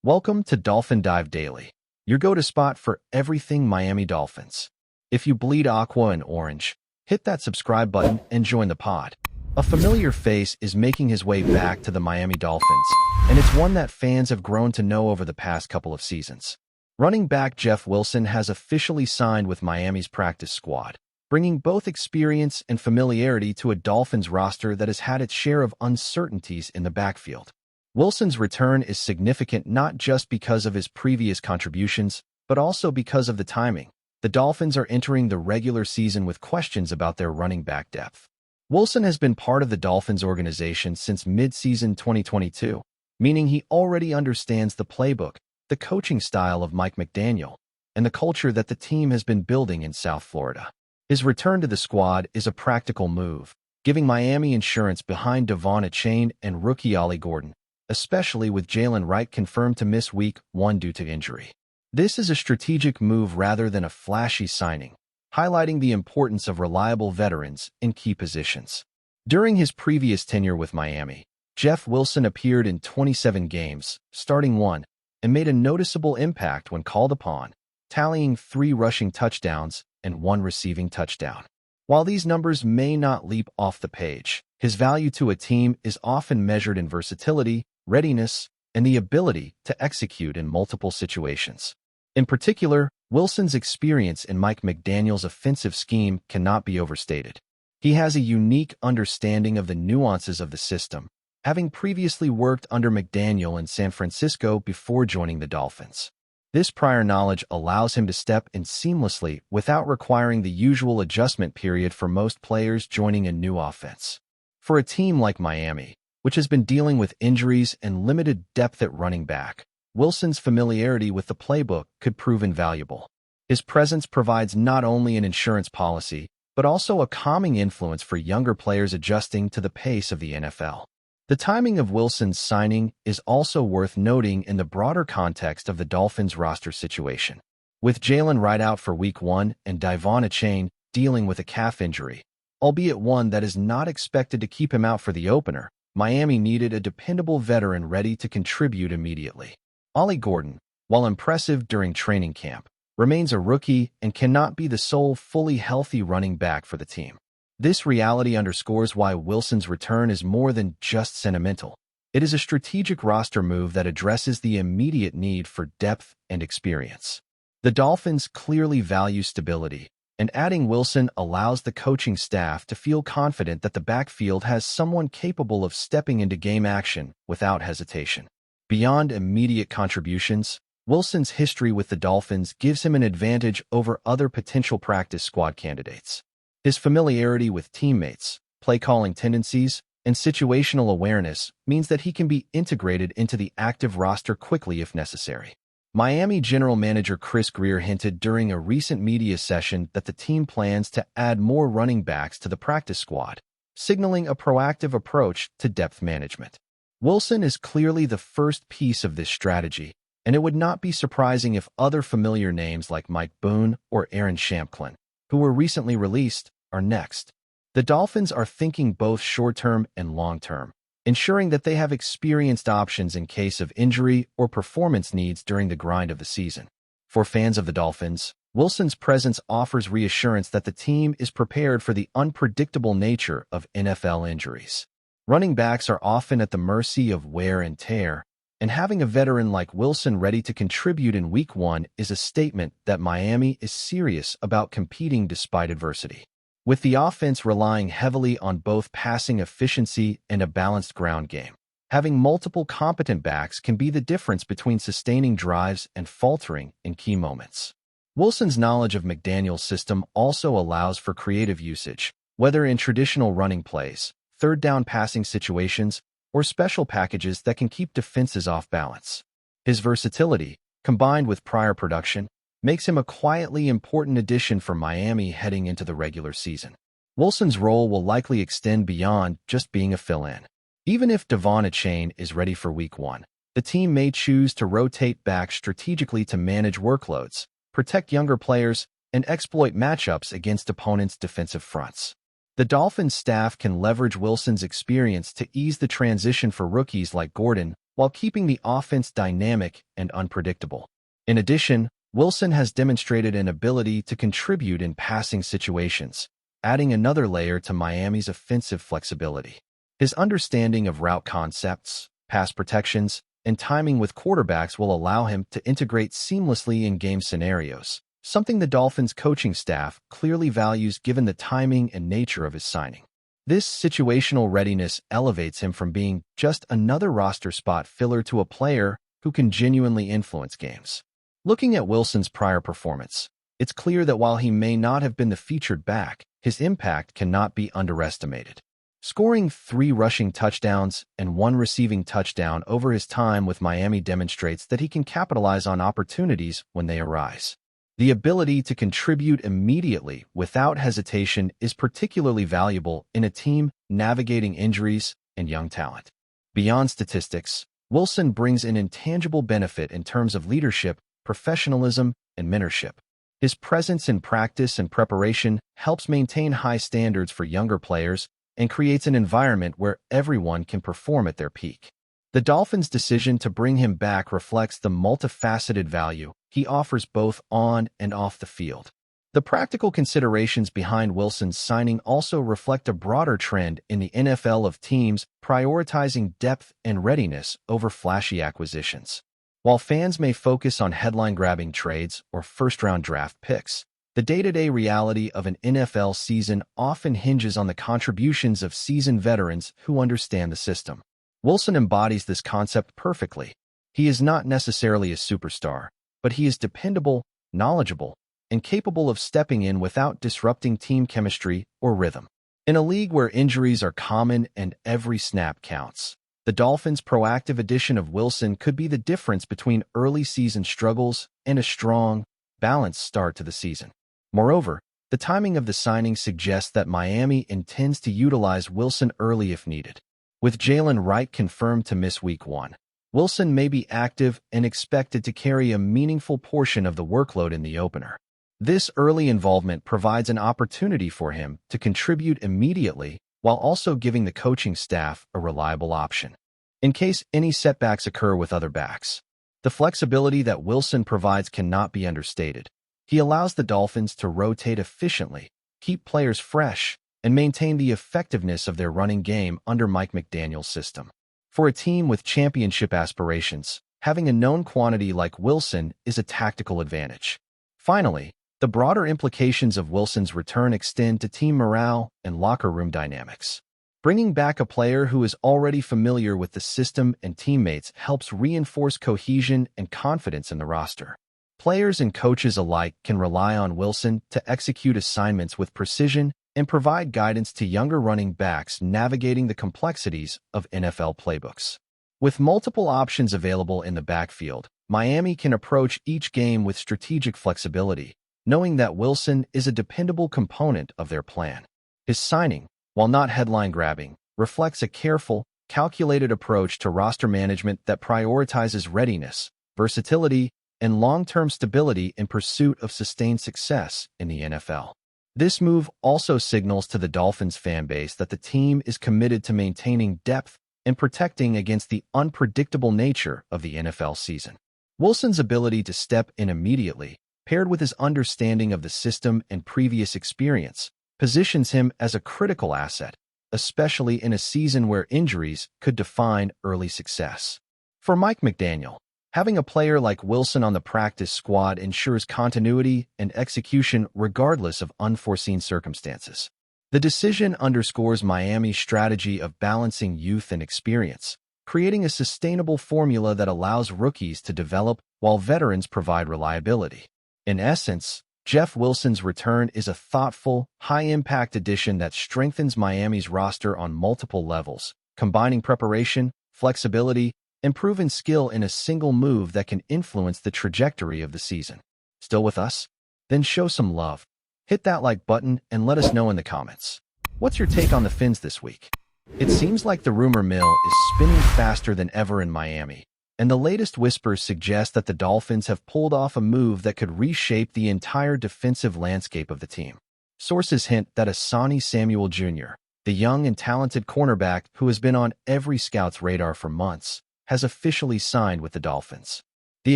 Welcome to Dolphin Dive Daily, your go-to spot for everything Miami Dolphins. If you bleed aqua and orange, hit that subscribe button and join the pod. A familiar face is making his way back to the Miami Dolphins, and it's one that fans have grown to know over the past couple of seasons. Running back Jeff Wilson has officially signed with Miami's practice squad, bringing both experience and familiarity to a Dolphins roster that has had its share of uncertainties in the backfield. Wilson's return is significant not just because of his previous contributions, but also because of the timing. The Dolphins are entering the regular season with questions about their running back depth. Wilson has been part of the Dolphins organization since mid-season 2022, meaning he already understands the playbook, the coaching style of Mike McDaniel, and the culture that the team has been building in South Florida. His return to the squad is a practical move, giving Miami insurance behind Devon Achane and rookie Ollie Gordon, especially with Jalen Wright confirmed to miss Week 1 due to injury. This is a strategic move rather than a flashy signing, highlighting the importance of reliable veterans in key positions. During his previous tenure with Miami, Jeff Wilson appeared in 27 games, starting 1, and made a noticeable impact when called upon, tallying 3 rushing touchdowns and 1 receiving touchdown. While these numbers may not leap off the page, his value to a team is often measured in versatility, readiness, and the ability to execute in multiple situations. In particular, Wilson's experience in Mike McDaniel's offensive scheme cannot be overstated. He has a unique understanding of the nuances of the system, having previously worked under McDaniel in San Francisco before joining the Dolphins. This prior knowledge allows him to step in seamlessly without requiring the usual adjustment period for most players joining a new offense. For a team like Miami, which has been dealing with injuries and limited depth at running back, Wilson's familiarity with the playbook could prove invaluable. His presence provides not only an insurance policy, but also a calming influence for younger players adjusting to the pace of the NFL. The timing of Wilson's signing is also worth noting in the broader context of the Dolphins roster situation. With Jalen Wright out for Week 1 and Devon Achane dealing with a calf injury, albeit one that is not expected to keep him out for the opener, Miami needed a dependable veteran ready to contribute immediately. Ollie Gordon, while impressive during training camp, remains a rookie and cannot be the sole fully healthy running back for the team. This reality underscores why Wilson's return is more than just sentimental. It is a strategic roster move that addresses the immediate need for depth and experience. The Dolphins clearly value stability, and adding Wilson allows the coaching staff to feel confident that the backfield has someone capable of stepping into game action without hesitation. Beyond immediate contributions, Wilson's history with the Dolphins gives him an advantage over other potential practice squad candidates. His familiarity with teammates, play-calling tendencies, and situational awareness means that he can be integrated into the active roster quickly if necessary. Miami general manager Chris Grier hinted during a recent media session that the team plans to add more running backs to the practice squad, signaling a proactive approach to depth management. Wilson is clearly the first piece of this strategy, and it would not be surprising if other familiar names like Mike Boone or Aaron Shamklin, who were recently released, are next. The Dolphins are thinking both short-term and long-term, ensuring that they have experienced options in case of injury or performance needs during the grind of the season. For fans of the Dolphins, Wilson's presence offers reassurance that the team is prepared for the unpredictable nature of NFL injuries. Running backs are often at the mercy of wear and tear, and having a veteran like Wilson ready to contribute in Week 1 is a statement that Miami is serious about competing despite adversity. With the offense relying heavily on both passing efficiency and a balanced ground game, having multiple competent backs can be the difference between sustaining drives and faltering in key moments. Wilson's knowledge of McDaniel's system also allows for creative usage, whether in traditional running plays, third-down passing situations, or special packages that can keep defenses off balance. His versatility, combined with prior production, makes him a quietly important addition for Miami heading into the regular season. Wilson's role will likely extend beyond just being a fill-in. Even if Devon Achane is ready for Week 1, the team may choose to rotate back strategically to manage workloads, protect younger players, and exploit matchups against opponents' defensive fronts. The Dolphins staff can leverage Wilson's experience to ease the transition for rookies like Gordon, while keeping the offense dynamic and unpredictable. In addition, Wilson has demonstrated an ability to contribute in passing situations, adding another layer to Miami's offensive flexibility. His understanding of route concepts, pass protections, and timing with quarterbacks will allow him to integrate seamlessly in game scenarios, something the Dolphins coaching staff clearly values given the timing and nature of his signing. This situational readiness elevates him from being just another roster spot filler to a player who can genuinely influence games. Looking at Wilson's prior performance, it's clear that while he may not have been the featured back, his impact cannot be underestimated. Scoring 3 rushing touchdowns and 1 receiving touchdown over his time with Miami demonstrates that he can capitalize on opportunities when they arise. The ability to contribute immediately without hesitation is particularly valuable in a team navigating injuries and young talent. Beyond statistics, Wilson brings an intangible benefit in terms of leadership, professionalism, and mentorship. His presence in practice and preparation helps maintain high standards for younger players and creates an environment where everyone can perform at their peak. The Dolphins' decision to bring him back reflects the multifaceted value he offers both on and off the field. The practical considerations behind Wilson's signing also reflect a broader trend in the NFL of teams prioritizing depth and readiness over flashy acquisitions. While fans may focus on headline-grabbing trades or first-round draft picks, the day-to-day reality of an NFL season often hinges on the contributions of seasoned veterans who understand the system. Wilson embodies this concept perfectly. He is not necessarily a superstar, but he is dependable, knowledgeable, and capable of stepping in without disrupting team chemistry or rhythm. In a league where injuries are common and every snap counts, the Dolphins' proactive addition of Wilson could be the difference between early season struggles and a strong, balanced start to the season. Moreover, the timing of the signing suggests that Miami intends to utilize Wilson early if needed. With Jalen Wright confirmed to miss Week 1, Wilson may be active and expected to carry a meaningful portion of the workload in the opener. This early involvement provides an opportunity for him to contribute immediately while also giving the coaching staff a reliable option in case any setbacks occur with other backs. The flexibility that Wilson provides cannot be understated. He allows the Dolphins to rotate efficiently, keep players fresh, and maintain the effectiveness of their running game under Mike McDaniel's system. For a team with championship aspirations, having a known quantity like Wilson is a tactical advantage. Finally, the broader implications of Wilson's return extend to team morale and locker room dynamics. Bringing back a player who is already familiar with the system and teammates helps reinforce cohesion and confidence in the roster. Players and coaches alike can rely on Wilson to execute assignments with precision and provide guidance to younger running backs navigating the complexities of NFL playbooks. With multiple options available in the backfield, Miami can approach each game with strategic flexibility, knowing that Wilson is a dependable component of their plan. His signing, while not headline-grabbing, reflects a careful, calculated approach to roster management that prioritizes readiness, versatility, and long-term stability in pursuit of sustained success in the NFL. This move also signals to the Dolphins fanbase that the team is committed to maintaining depth and protecting against the unpredictable nature of the NFL season. Wilson's ability to step in immediately, paired with his understanding of the system and previous experience, positions him as a critical asset, especially in a season where injuries could define early success. For Mike McDaniel, having a player like Wilson on the practice squad ensures continuity and execution regardless of unforeseen circumstances. The decision underscores Miami's strategy of balancing youth and experience, creating a sustainable formula that allows rookies to develop while veterans provide reliability. In essence, Jeff Wilson's return is a thoughtful, high-impact addition that strengthens Miami's roster on multiple levels, combining preparation, flexibility, and proven skill in a single move that can influence the trajectory of the season. Still with us? Then show some love. Hit that like button and let us know in the comments. What's your take on the Fins this week? It seems like the rumor mill is spinning faster than ever in Miami, and the latest whispers suggest that the Dolphins have pulled off a move that could reshape the entire defensive landscape of the team. Sources hint that Asante Samuel Jr., the young and talented cornerback who has been on every scout's radar for months, has officially signed with the Dolphins. The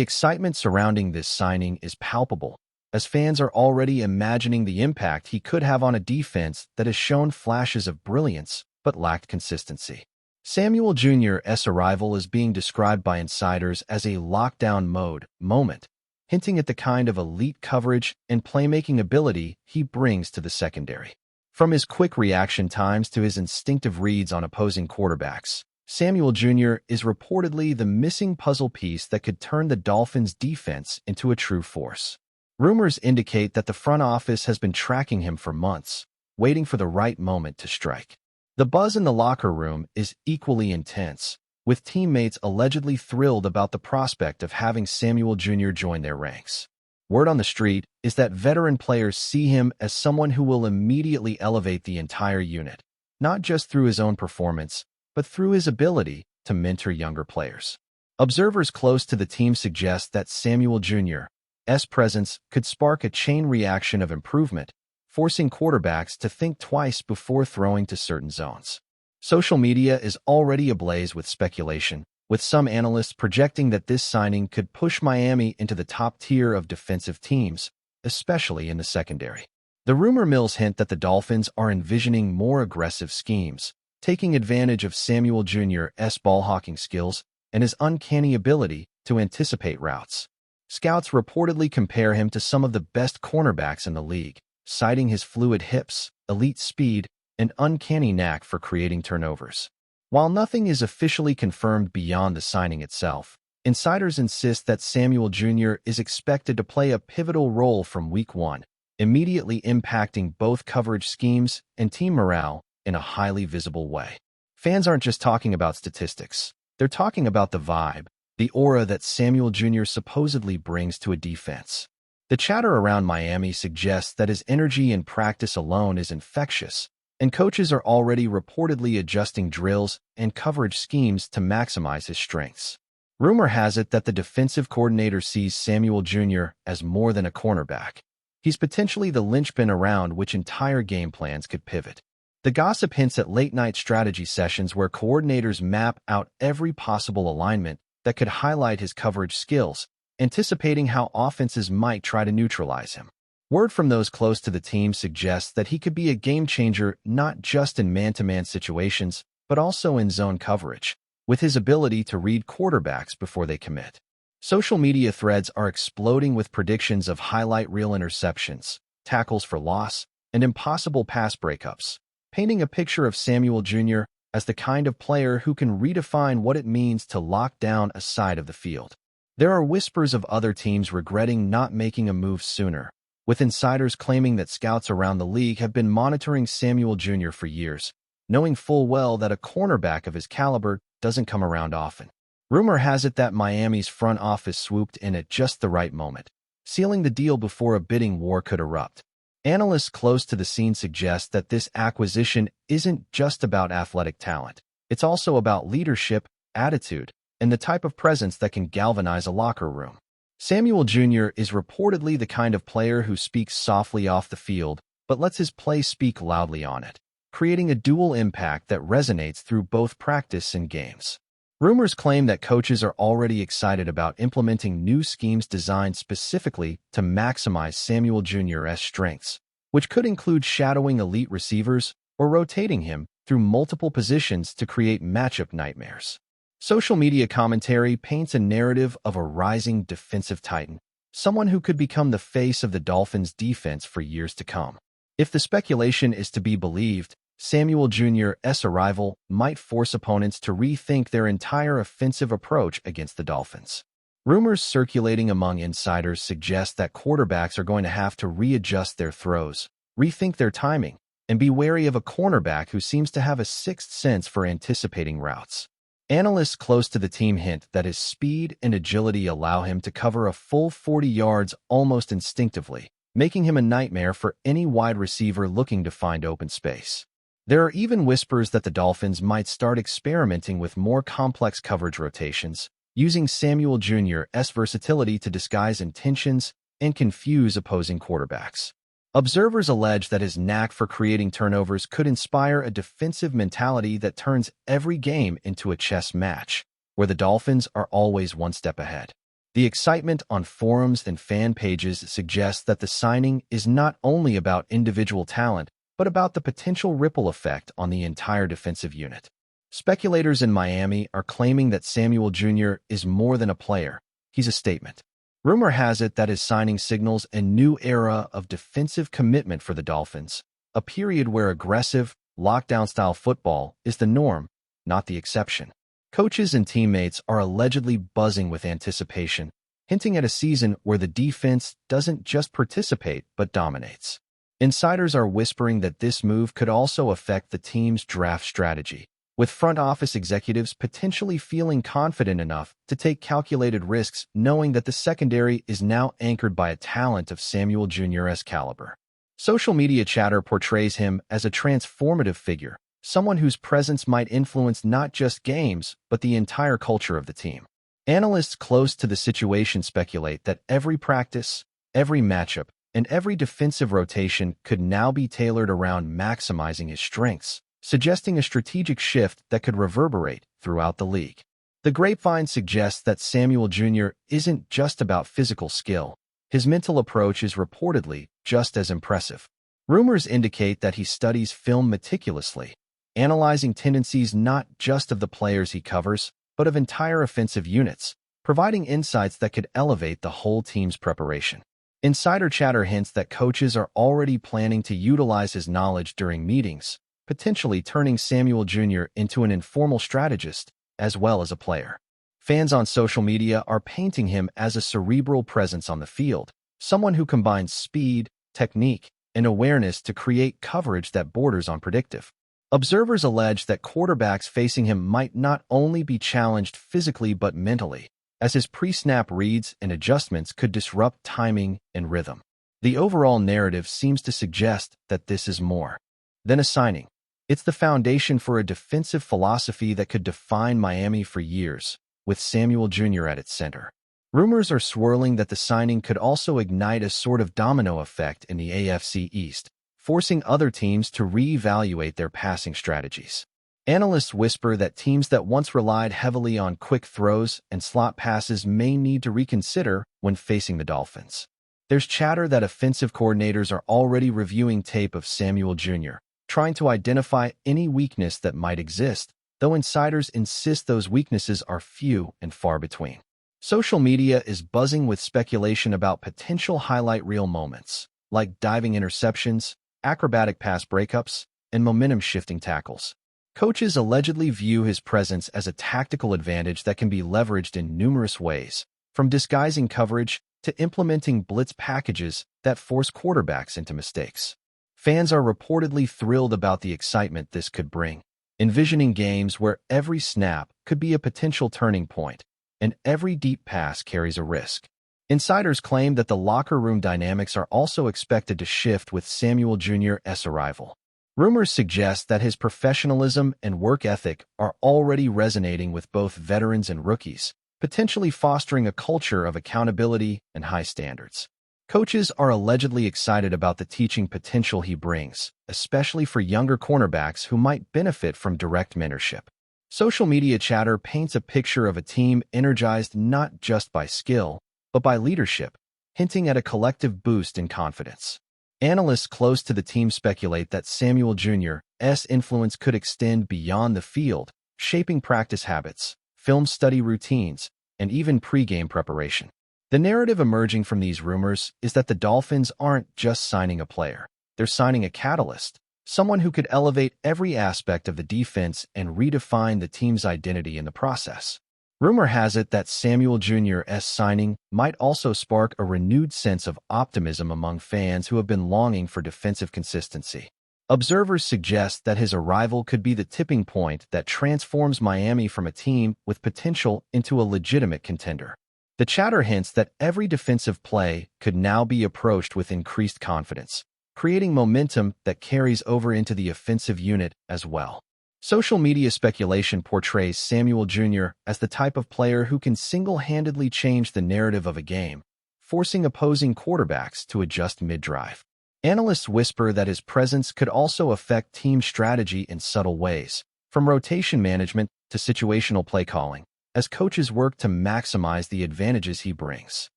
excitement surrounding this signing is palpable, as fans are already imagining the impact he could have on a defense that has shown flashes of brilliance but lacked consistency. Samuel Jr.'s arrival is being described by insiders as a lockdown mode moment, hinting at the kind of elite coverage and playmaking ability he brings to the secondary. From his quick reaction times to his instinctive reads on opposing quarterbacks, Samuel Jr. is reportedly the missing puzzle piece that could turn the Dolphins' defense into a true force. Rumors indicate that the front office has been tracking him for months, waiting for the right moment to strike. The buzz in the locker room is equally intense, with teammates allegedly thrilled about the prospect of having Samuel Jr. join their ranks. Word on the street is that veteran players see him as someone who will immediately elevate the entire unit, not just through his own performance, but through his ability to mentor younger players. Observers close to the team suggest that Samuel Jr.'s presence could spark a chain reaction of improvement, forcing quarterbacks to think twice before throwing to certain zones. Social media is already ablaze with speculation, with some analysts projecting that this signing could push Miami into the top tier of defensive teams, especially in the secondary. The rumor mills hint that the Dolphins are envisioning more aggressive schemes, taking advantage of Samuel Jr.'s ball-hawking skills and his uncanny ability to anticipate routes. Scouts reportedly compare him to some of the best cornerbacks in the league, citing his fluid hips, elite speed, and uncanny knack for creating turnovers. While nothing is officially confirmed beyond the signing itself, insiders insist that Samuel Jr. is expected to play a pivotal role from Week 1, immediately impacting both coverage schemes and team morale in a highly visible way. Fans aren't just talking about statistics. They're talking about the vibe, the aura that Samuel Jr. supposedly brings to a defense. The chatter around Miami suggests that his energy in practice alone is infectious, and coaches are already reportedly adjusting drills and coverage schemes to maximize his strengths. Rumor has it that the defensive coordinator sees Samuel Jr. as more than a cornerback. He's potentially the linchpin around which entire game plans could pivot. The gossip hints at late-night strategy sessions where coordinators map out every possible alignment that could highlight his coverage skills, anticipating how offenses might try to neutralize him. Word from those close to the team suggests that he could be a game-changer not just in man-to-man situations, but also in zone coverage, with his ability to read quarterbacks before they commit. Social media threads are exploding with predictions of highlight reel interceptions, tackles for loss, and impossible pass breakups, painting a picture of Samuel Jr. as the kind of player who can redefine what it means to lock down a side of the field. There are whispers of other teams regretting not making a move sooner, with insiders claiming that scouts around the league have been monitoring Samuel Jr. for years, knowing full well that a cornerback of his caliber doesn't come around often. Rumor has it that Miami's front office swooped in at just the right moment, sealing the deal before a bidding war could erupt. Analysts close to the scene suggest that this acquisition isn't just about athletic talent. It's also about leadership, attitude, and the type of presence that can galvanize a locker room. Samuel Jr. is reportedly the kind of player who speaks softly off the field, but lets his play speak loudly on it, creating a dual impact that resonates through both practice and games. Rumors claim that coaches are already excited about implementing new schemes designed specifically to maximize Samuel Jr.'s strengths, which could include shadowing elite receivers or rotating him through multiple positions to create matchup nightmares. Social media commentary paints a narrative of a rising defensive titan, someone who could become the face of the Dolphins' defense for years to come. If the speculation is to be believed, Samuel Jr.'s arrival might force opponents to rethink their entire offensive approach against the Dolphins. Rumors circulating among insiders suggest that quarterbacks are going to have to readjust their throws, rethink their timing, and be wary of a cornerback who seems to have a sixth sense for anticipating routes. Analysts close to the team hint that his speed and agility allow him to cover a full 40 yards almost instinctively, making him a nightmare for any wide receiver looking to find open space. There are even whispers that the Dolphins might start experimenting with more complex coverage rotations, using Samuel Jr.'s versatility to disguise intentions and confuse opposing quarterbacks. Observers allege that his knack for creating turnovers could inspire a defensive mentality that turns every game into a chess match, where the Dolphins are always one step ahead. The excitement on forums and fan pages suggests that the signing is not only about individual talent, but about the potential ripple effect on the entire defensive unit. Speculators in Miami are claiming that Samuel Jr. is more than a player. He's a statement. Rumor has it that his signing signals a new era of defensive commitment for the Dolphins, a period where aggressive, lockdown-style football is the norm, not the exception. Coaches and teammates are allegedly buzzing with anticipation, hinting at a season where the defense doesn't just participate but dominates. Insiders are whispering that this move could also affect the team's draft strategy, with front office executives potentially feeling confident enough to take calculated risks knowing that the secondary is now anchored by a talent of Samuel Jr.'s caliber. Social media chatter portrays him as a transformative figure, someone whose presence might influence not just games, but the entire culture of the team. Analysts close to the situation speculate that every practice, every matchup, and every defensive rotation could now be tailored around maximizing his strengths, suggesting a strategic shift that could reverberate throughout the league. The grapevine suggests that Samuel Jr. isn't just about physical skill. His mental approach is reportedly just as impressive. Rumors indicate that he studies film meticulously, analyzing tendencies not just of the players he covers, but of entire offensive units, providing insights that could elevate the whole team's preparation. Insider chatter hints that coaches are already planning to utilize his knowledge during meetings, potentially turning Samuel Jr. into an informal strategist as well as a player. Fans on social media are painting him as a cerebral presence on the field, someone who combines speed, technique, and awareness to create coverage that borders on predictive. Observers allege that quarterbacks facing him might not only be challenged physically but mentally, as his pre-snap reads and adjustments could disrupt timing and rhythm. The overall narrative seems to suggest that this is more than a signing. It's the foundation for a defensive philosophy that could define Miami for years, with Samuel Jr. at its center. Rumors are swirling that the signing could also ignite a sort of domino effect in the AFC East, forcing other teams to reevaluate their passing strategies. Analysts whisper that teams that once relied heavily on quick throws and slot passes may need to reconsider when facing the Dolphins. There's chatter that offensive coordinators are already reviewing tape of Samuel Jr., trying to identify any weakness that might exist, though insiders insist those weaknesses are few and far between. Social media is buzzing with speculation about potential highlight reel moments, like diving interceptions, acrobatic pass breakups, and momentum-shifting tackles. Coaches allegedly view his presence as a tactical advantage that can be leveraged in numerous ways, from disguising coverage to implementing blitz packages that force quarterbacks into mistakes. Fans are reportedly thrilled about the excitement this could bring, envisioning games where every snap could be a potential turning point, and every deep pass carries a risk. Insiders claim that the locker room dynamics are also expected to shift with Samuel Jr.'s arrival. Rumors suggest that his professionalism and work ethic are already resonating with both veterans and rookies, potentially fostering a culture of accountability and high standards. Coaches are allegedly excited about the teaching potential he brings, especially for younger cornerbacks who might benefit from direct mentorship. Social media chatter paints a picture of a team energized not just by skill, but by leadership, hinting at a collective boost in confidence. Analysts close to the team speculate that Samuel Jr.'s influence could extend beyond the field, shaping practice habits, film study routines, and even pre-game preparation. The narrative emerging from these rumors is that the Dolphins aren't just signing a player. They're signing a catalyst, someone who could elevate every aspect of the defense and redefine the team's identity in the process. Rumor has it that Samuel Jr.'s signing might also spark a renewed sense of optimism among fans who have been longing for defensive consistency. Observers suggest that his arrival could be the tipping point that transforms Miami from a team with potential into a legitimate contender. The chatter hints that every defensive play could now be approached with increased confidence, creating momentum that carries over into the offensive unit as well. Social media speculation portrays Samuel Jr. as the type of player who can single-handedly change the narrative of a game, forcing opposing quarterbacks to adjust mid-drive. Analysts whisper that his presence could also affect team strategy in subtle ways, from rotation management to situational play calling. as coaches work to maximize the advantages he brings.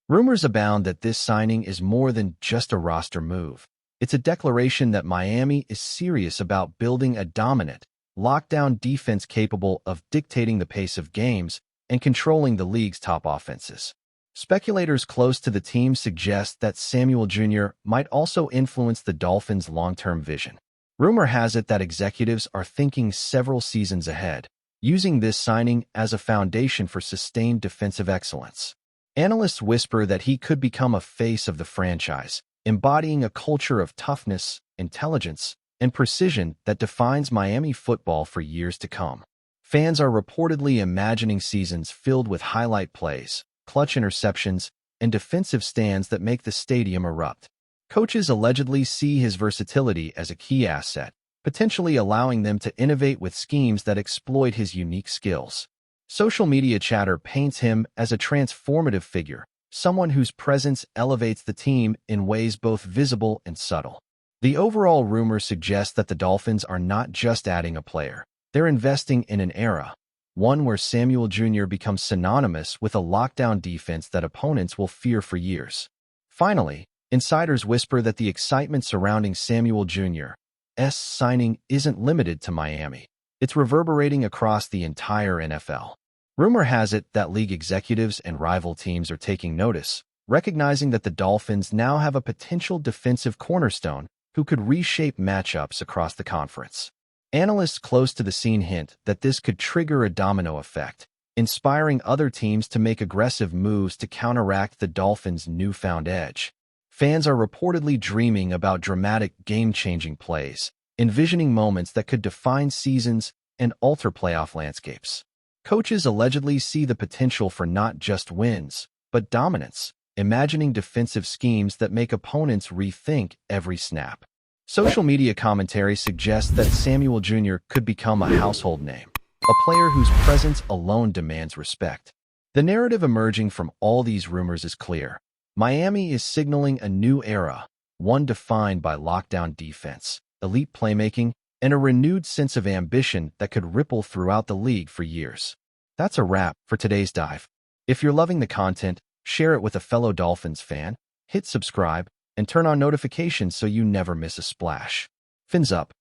Rumors abound that this signing is more than just a roster move. It's a declaration that Miami is serious about building a dominant, lockdown defense capable of dictating the pace of games and controlling the league's top offenses. Speculators close to the team suggest that Samuel Jr. might also influence the Dolphins' long-term vision. Rumor has it that executives are thinking several seasons ahead, using this signing as a foundation for sustained defensive excellence. Analysts whisper that he could become a face of the franchise, embodying a culture of toughness, intelligence, and precision that defines Miami football for years to come. Fans are reportedly imagining seasons filled with highlight plays, clutch interceptions, and defensive stands that make the stadium erupt. Coaches allegedly see his versatility as a key asset, potentially allowing them to innovate with schemes that exploit his unique skills. Social media chatter paints him as a transformative figure, someone whose presence elevates the team in ways both visible and subtle. The overall rumor suggests that the Dolphins are not just adding a player, they're investing in an era, one where Samuel Jr. becomes synonymous with a lockdown defense that opponents will fear for years. Finally, insiders whisper that the excitement surrounding Samuel Jr.'s signing isn't limited to Miami. It's reverberating across the entire NFL. Rumor has it that league executives and rival teams are taking notice, recognizing that the Dolphins now have a potential defensive cornerstone who could reshape matchups across the conference. Analysts close to the scene hint that this could trigger a domino effect, inspiring other teams to make aggressive moves to counteract the Dolphins' newfound edge. Fans are reportedly dreaming about dramatic, game-changing plays, envisioning moments that could define seasons and alter playoff landscapes. Coaches allegedly see the potential for not just wins, but dominance, imagining defensive schemes that make opponents rethink every snap. Social media commentary suggests that Samuel Jr. could become a household name, a player whose presence alone demands respect. The narrative emerging from all these rumors is clear. Miami is signaling a new era, one defined by lockdown defense, elite playmaking, and a renewed sense of ambition that could ripple throughout the league for years. That's a wrap for today's dive. If you're loving the content, share it with a fellow Dolphins fan, hit subscribe, and turn on notifications so you never miss a splash. Fins up.